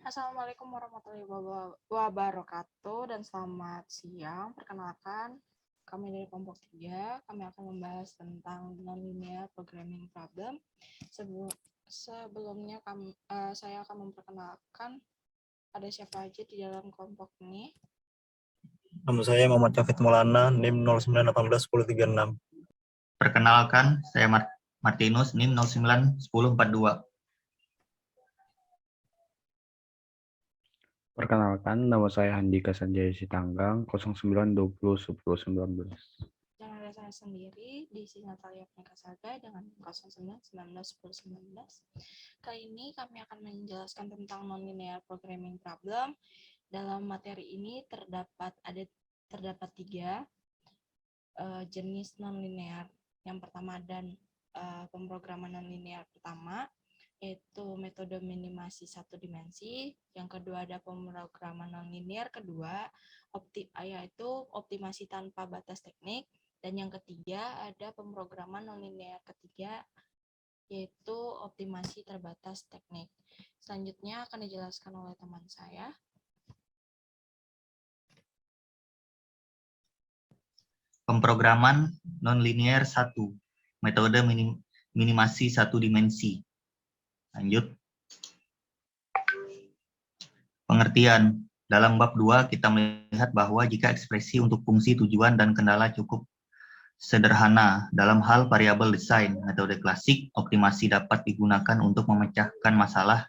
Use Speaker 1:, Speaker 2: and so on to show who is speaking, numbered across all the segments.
Speaker 1: Assalamualaikum warahmatullahi wabarakatuh dan selamat siang. Perkenalkan, kami dari kelompok 3, kami akan membahas tentang non-linear programming problem. Sebelumnya saya akan memperkenalkan ada siapa aja di dalam kelompok ini.
Speaker 2: Nama saya Muhammad Syafid Maulana, NIM 09181036.
Speaker 3: Perkenalkan, saya Martinus, NIM 091042.
Speaker 4: Perkenalkan, nama saya Handika Sanjaya Sitanggang, 09201019.
Speaker 1: Dan ada saya sendiri, di sini Natalia Pnikasaga dengan 09191019. Kali ini kami akan menjelaskan tentang non-linear programming problem. Dalam materi ini terdapat 3 jenis non-linear. Yang pertama pemrograman non-linear pertama, yaitu metode minimasi satu dimensi. Yang kedua ada pemrograman non-linear kedua, yaitu optimasi tanpa batas teknik. Dan yang ketiga ada pemrograman non-linear ketiga, yaitu optimasi terbatas teknik. Selanjutnya akan dijelaskan oleh teman saya.
Speaker 3: Pemrograman non-linear 1, metode minimasi satu dimensi. Lanjut. Pengertian. Dalam bab 2 kita melihat bahwa jika ekspresi untuk fungsi tujuan dan kendala cukup sederhana dalam hal variabel desain, metode klasik optimasi dapat digunakan untuk memecahkan masalah.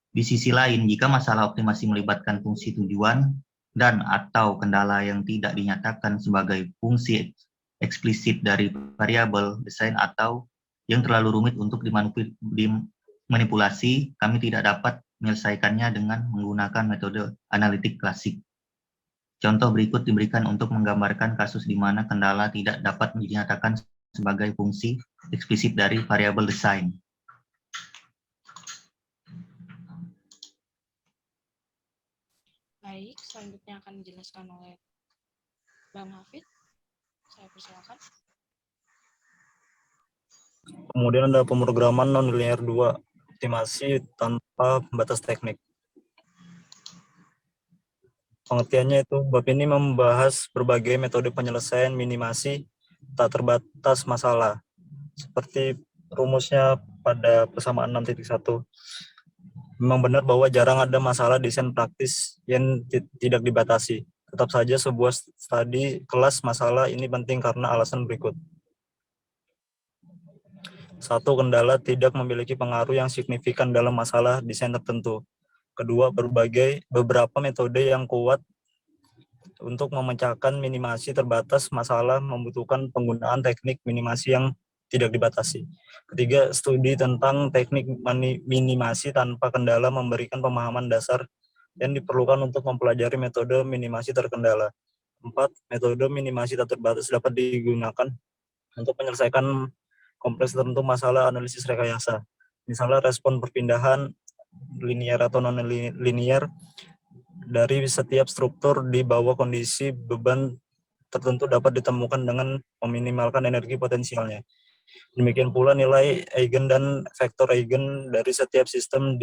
Speaker 3: Di sisi lain, jika masalah optimasi melibatkan fungsi tujuan dan atau kendala yang tidak dinyatakan sebagai fungsi eksplisit dari variabel desain atau yang terlalu rumit untuk dimanipulasi, kami tidak dapat menyelesaikannya dengan menggunakan metode analitik klasik. Contoh berikut diberikan untuk menggambarkan kasus di mana kendala tidak dapat dinyatakan sebagai fungsi eksplisit dari variabel desain.
Speaker 1: Baik, selanjutnya akan dijelaskan oleh Bang Hafid. Saya persilakan.
Speaker 2: Kemudian ada pemrograman non-linear 2, optimasi tanpa batas teknik. Pengertiannya itu, bab ini membahas berbagai metode penyelesaian minimasi tak terbatas masalah, seperti rumusnya pada persamaan 6.1. Memang benar bahwa jarang ada masalah desain praktis yang tidak dibatasi. Tetap saja sebuah studi kelas masalah ini penting karena alasan berikut. 1. Kendala tidak memiliki pengaruh yang signifikan dalam masalah desain tertentu. Kedua, beberapa metode yang kuat untuk memecahkan minimasi terbatas masalah membutuhkan penggunaan teknik minimasi yang tidak dibatasi. Ketiga, studi tentang teknik minimasi tanpa kendala memberikan pemahaman dasar yang diperlukan untuk mempelajari metode minimasi terkendala. 4. Metode minimasi tak terbatas dapat digunakan untuk menyelesaikan kompleks tertentu masalah analisis rekayasa. Misalnya respon perpindahan linear atau non-linear dari setiap struktur di bawah kondisi beban tertentu dapat ditemukan dengan meminimalkan energi potensialnya. Demikian pula nilai eigen dan vektor eigen dari setiap sistem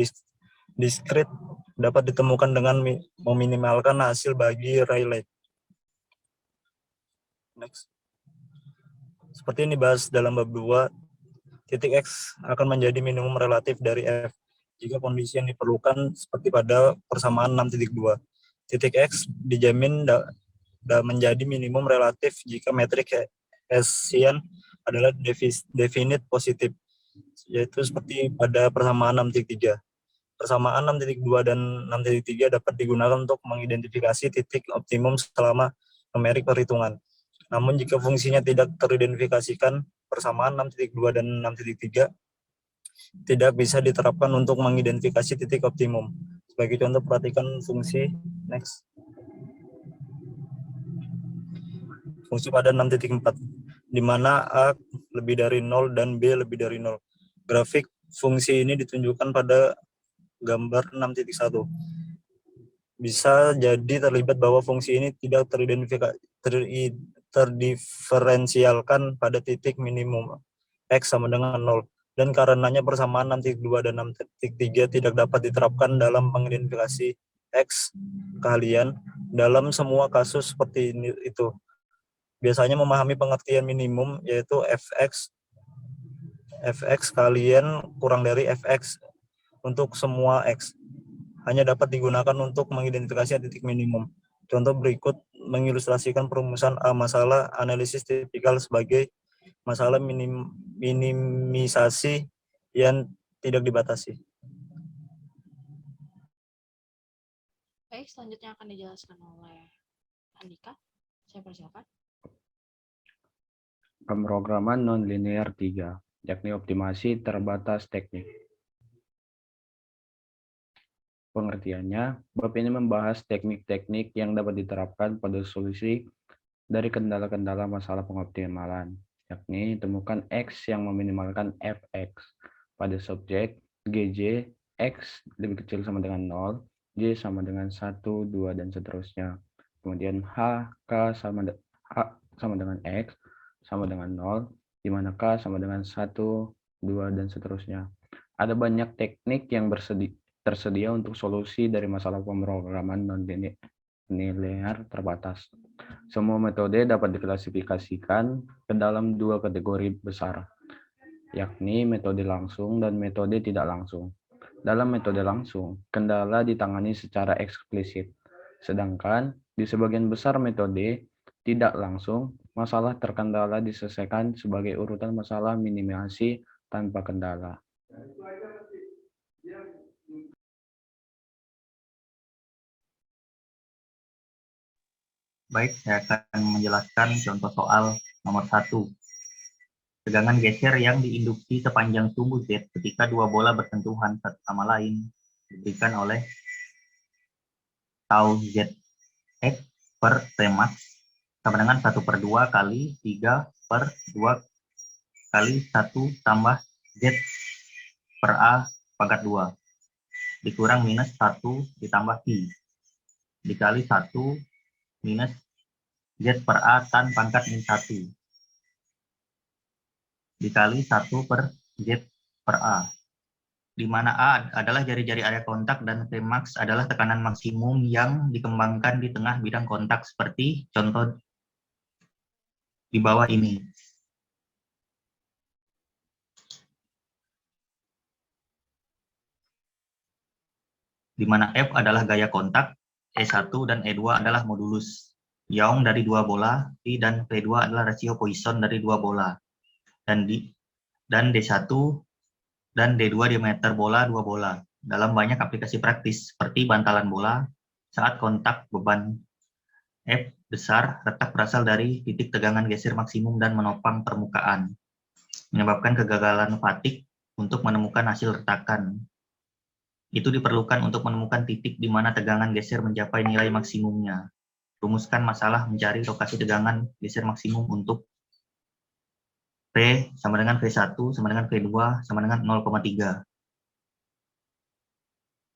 Speaker 2: diskrit dapat ditemukan dengan meminimalkan hasil bagi Rayleigh. Next. Seperti yang dibahas dalam bab 2, titik X akan menjadi minimum relatif dari F jika kondisi yang diperlukan seperti pada persamaan 6.2. Titik X dijamin menjadi minimum relatif jika metrik Hessian adalah definite positif, yaitu seperti pada persamaan 6.3. Persamaan 6.2 dan 6.3 dapat digunakan untuk mengidentifikasi titik optimum selama numerik perhitungan. Namun jika fungsinya tidak teridentifikasikan, persamaan 6.2 dan 6.3 tidak bisa diterapkan untuk mengidentifikasi titik optimum. Sebagai contoh, perhatikan fungsi next. Fungsi pada 6.4, di mana A lebih dari 0 dan B lebih dari 0. Grafik fungsi ini ditunjukkan pada gambar 6.1. Bisa jadi terlibat bahwa fungsi ini tidak terdiferensialkan pada titik minimum X sama dengan 0. dan karenanya persamaan 6.2 dan 6.3 tidak dapat diterapkan dalam mengidentifikasi X kalian dalam semua kasus seperti itu. Biasanya memahami pengertian minimum yaitu fx kalian kurang dari fx untuk semua X hanya dapat digunakan untuk mengidentifikasi titik minimum. Contoh berikut mengilustrasikan perumusan masalah analisis tipikal sebagai masalah minimisasi yang tidak dibatasi.
Speaker 1: Baik, selanjutnya akan dijelaskan oleh Andika. Saya persilakan.
Speaker 4: Pemrograman non-linear 3, yakni optimasi terbatas teknik. Pengertiannya, bab ini membahas teknik-teknik yang dapat diterapkan pada solusi dari kendala-kendala masalah pengoptimalan, yakni temukan X yang meminimalkan Fx pada subjek GJ, X lebih kecil sama dengan 0, Y sama dengan 1, 2, dan seterusnya. Kemudian H, K sama dengan X sama dengan 0, di mana K sama dengan 1, 2, dan seterusnya. Ada banyak teknik yang tersedia untuk solusi dari masalah pemrograman non-linear terbatas. Semua metode dapat diklasifikasikan ke dalam dua kategori besar, yakni metode langsung dan metode tidak langsung. Dalam metode langsung, kendala ditangani secara eksplisit, sedangkan di sebagian besar metode tidak langsung, masalah terkendala diselesaikan sebagai urutan masalah minimasi tanpa kendala.
Speaker 3: Baik, saya akan menjelaskan contoh soal nomor 1. Tegangan geser yang diinduksi sepanjang sumbu Z ketika dua bola bersentuhan satu sama lain diberikan oleh tau ZX per Tmax sama dengan 1/2 kali 3 per 2 kali 1 tambah Z per A pangkat 2 dikurang minus 1 ditambah Q dikali 1 minus Z per A tan pangkat min 1 dikali 1 per Z per A, di mana A adalah jari-jari area kontak dan Tmax adalah tekanan maksimum yang dikembangkan di tengah bidang kontak seperti contoh di bawah ini. Di mana F adalah gaya kontak, E1 dan E2 adalah modulus Young dari dua bola, P dan P2 adalah rasio Poisson dari dua bola, dan D1 dan D2 diameter bola dua bola. Dalam banyak aplikasi praktis, seperti bantalan bola, saat kontak beban F besar, retak berasal dari titik tegangan geser maksimum dan menopang permukaan, menyebabkan kegagalan fatik untuk menemukan hasil retakan. Itu diperlukan untuk menemukan titik di mana tegangan geser mencapai nilai maksimumnya. Rumuskan masalah mencari lokasi tegangan geser maksimum untuk P sama dengan V1 sama dengan V2 sama dengan 0,3.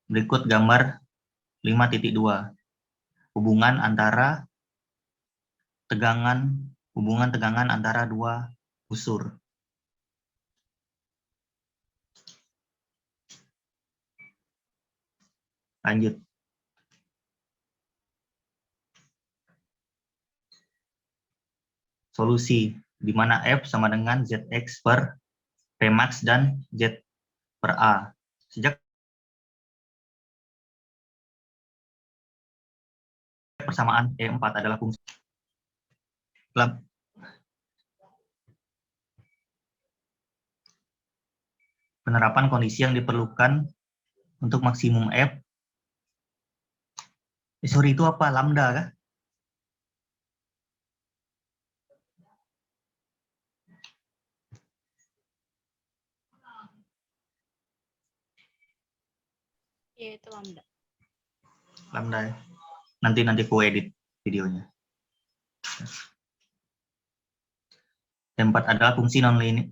Speaker 3: Berikut gambar 5.2. Hubungan tegangan antara dua busur. Lanjut. Solusi, di mana F sama dengan Zx per Pmax dan Z per A. Sejak persamaan E4 adalah fungsi. Penerapan kondisi yang diperlukan untuk maksimum F. Sorry, itu apa? Lambda kah?
Speaker 1: Iya, itu lambda.
Speaker 3: Lambda ya. Nanti ku edit videonya. Tempat adalah fungsi nonlinear,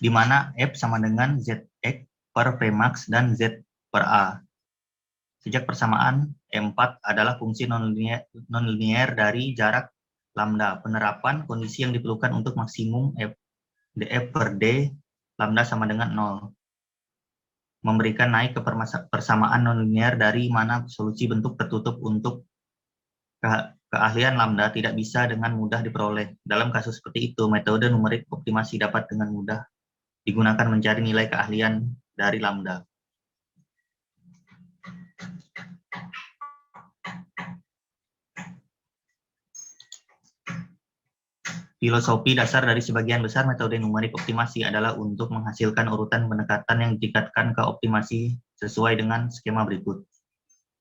Speaker 3: di mana F sama dengan Zx per Pmax dan Z per A. Sejak persamaan E4 adalah fungsi nonlinear dari jarak lambda. Penerapan kondisi yang diperlukan untuk maksimum F df per D lambda sama dengan 0. Memberikan naik ke persamaan nonlinear dari mana solusi bentuk tertutup untuk keahlian lambda tidak bisa dengan mudah diperoleh. Dalam kasus seperti itu, metode numerik optimasi dapat dengan mudah digunakan mencari nilai keahlian dari lambda. Filosofi dasar dari sebagian besar metode numerik optimasi adalah untuk menghasilkan urutan pendekatan yang ditingkatkan ke optimasi sesuai dengan skema berikut.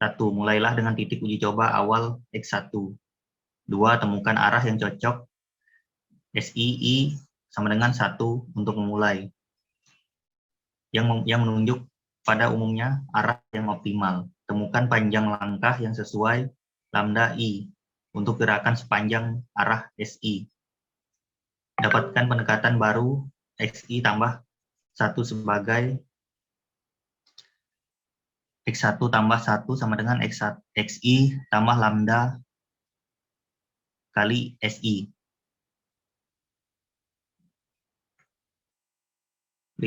Speaker 3: 1. Mulailah dengan titik uji coba awal X1. 2. Temukan arah yang cocok SI sama dengan 1 untuk memulai. Yang menunjuk pada umumnya arah yang optimal. Temukan panjang langkah yang sesuai lambda I untuk gerakan sepanjang arah SI. Dapatkan pendekatan baru XI tambah 1 sebagai X1 tambah 1 sama dengan XI tambah lambda kali SI. 5.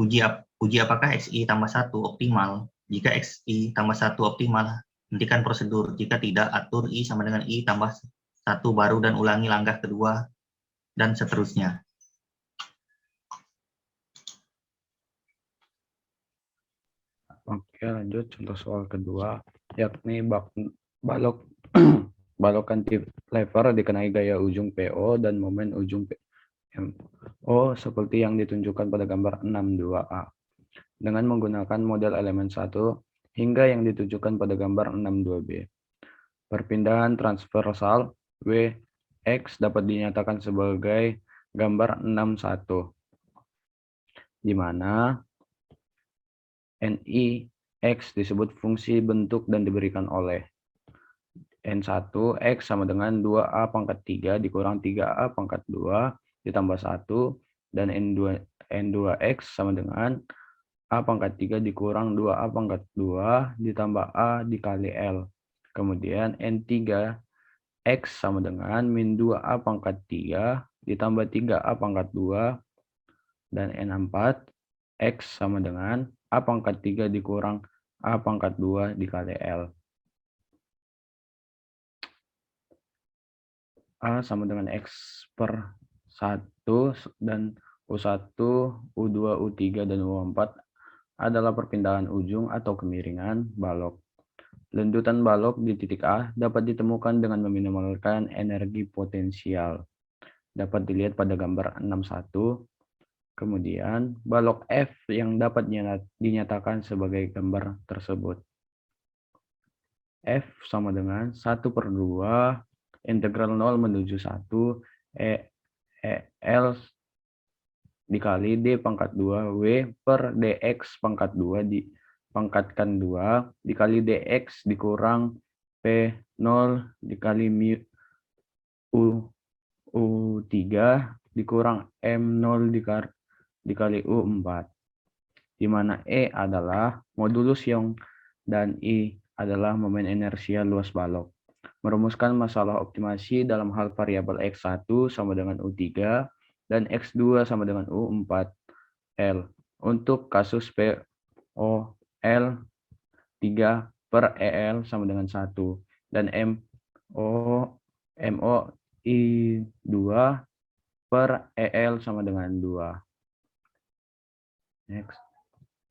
Speaker 3: Uji apakah XI tambah 1 optimal. Jika XI tambah 1 optimal, hentikan prosedur. Jika tidak, atur I sama dengan I tambah 1 baru dan ulangi langkah kedua, dan seterusnya.
Speaker 4: Oke, lanjut contoh soal kedua, yakni balok balok cantilever dikenai gaya ujung PO dan momen ujung MO seperti yang ditunjukkan pada gambar 62A. Dengan menggunakan model elemen 1 hingga yang ditunjukkan pada gambar 62B. Perpindahan transversal WX dapat dinyatakan sebagai gambar 61, di mana NI X disebut fungsi bentuk dan diberikan oleh N1 X sama dengan 2A pangkat 3 dikurang 3A pangkat 2 ditambah 1, dan N2 X sama dengan A pangkat 3 dikurang 2A pangkat 2 ditambah A dikali L. Kemudian N3 X sama dengan min 2A pangkat 3 ditambah 3A pangkat 2, dan N4 X sama dengan A pangkat 3 dikurang A pangkat 2 dikali L. A sama dengan X per 1 dan U1, U2, U3, dan U4 adalah perpindahan ujung atau kemiringan balok. Lendutan balok di titik A dapat ditemukan dengan meminimalkan energi potensial. Dapat dilihat pada gambar 61. Kemudian balok F yang dapat dinyatakan sebagai gambar tersebut. F sama dengan 1/2 integral 0 menuju 1 L dikali D pangkat 2 W per DX pangkat 2 dipangkatkan 2 dikali DX dikurang P0 dikali mu U3 dikurang M0 dikali U4, di mana E adalah modulus Young dan I adalah momen inersia luas balok. Merumuskan masalah optimasi dalam hal variabel X1 sama dengan U3 dan X2 sama dengan U4 L untuk kasus POL 3 per EL sama dengan 1 dan MOI2 per EL sama dengan 2. Next.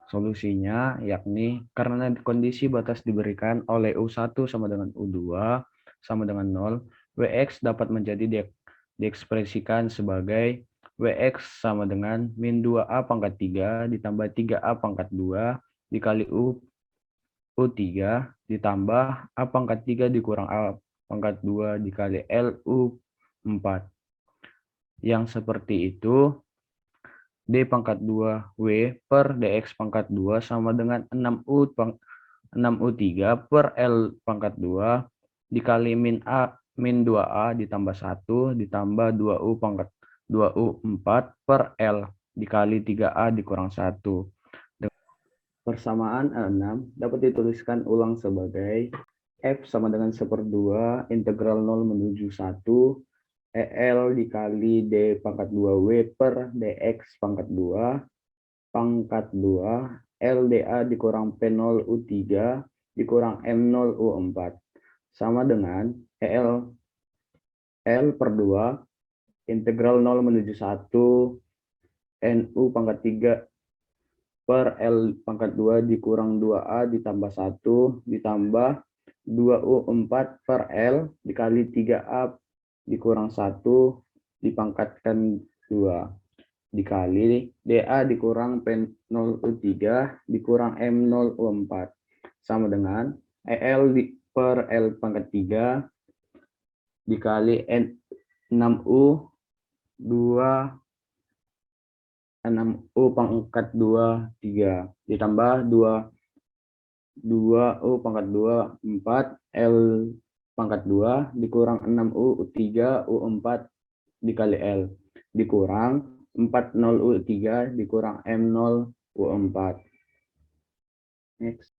Speaker 4: Solusinya yakni karena kondisi batas diberikan oleh U1 sama dengan U2 sama dengan 0, Wx dapat menjadi diekspresikan sebagai Wx sama dengan min 2A pangkat 3 ditambah 3A pangkat 2 dikali U3 ditambah A pangkat 3 dikurang A pangkat 2 dikali LU4. Yang seperti itu, D pangkat 2 W per DX pangkat 2 sama dengan 6U3 per L pangkat 2 dikali min 2A ditambah 1 ditambah 2U pangkat 2U4 per L dikali 3A dikurang 1. Persamaan A6 dapat dituliskan ulang sebagai F sama dengan 1/2 integral 0 menuju 1 EL dikali D pangkat 2W per DX pangkat 2 LDA dikurang P0 U3 dikurang M0 U4 sama dengan EL L per 2 integral 0 menuju 1 NU pangkat 3 per L pangkat 2 dikurang 2A ditambah 1 ditambah 2U4 per L dikali 3A dikurang 1 dipangkatkan 2 dikali DA dikurang P0U3 dikurang M0U4 sama dengan EL per L pangkat 3 dikali N6U 6U pangkat 2 3 ditambah 2U pangkat 2 4 L pangkat 2 dikurang 6U 3 U4 dikali L dikurang 40 U3 dikurang M0 U4. Next.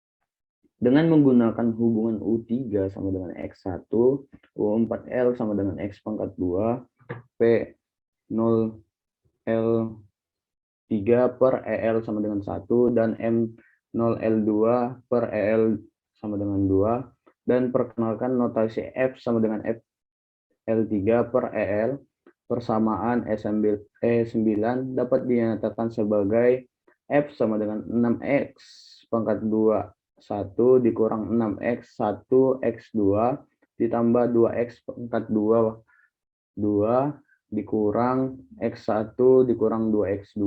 Speaker 4: Dengan menggunakan hubungan U3 sama dengan X1, U4L sama dengan X pangkat 2, P0 L3 per EL sama dengan 1, dan M0L2 per EL sama dengan 2, dan perkenalkan notasi F sama dengan F L3 per EL, persamaan E9 dapat dinyatakan sebagai F sama dengan 6X pangkat 2 1 dikurang 6X 1 X2 ditambah 2X pangkat 2 2 dikurang X1 dikurang 2X2.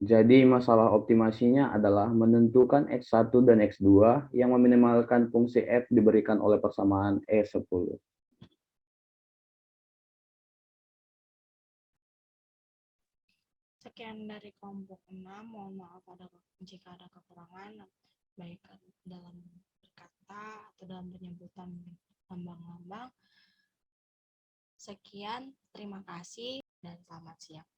Speaker 4: Jadi masalah optimasinya adalah menentukan X1 dan X2 yang meminimalkan fungsi F diberikan oleh persamaan E10.
Speaker 1: Sekian dari kelompok 6. Mohon maaf jika ada kekurangan, baik dalam berkata atau dalam penyebutan lambang-lambang. Sekian, terima kasih, dan selamat siang.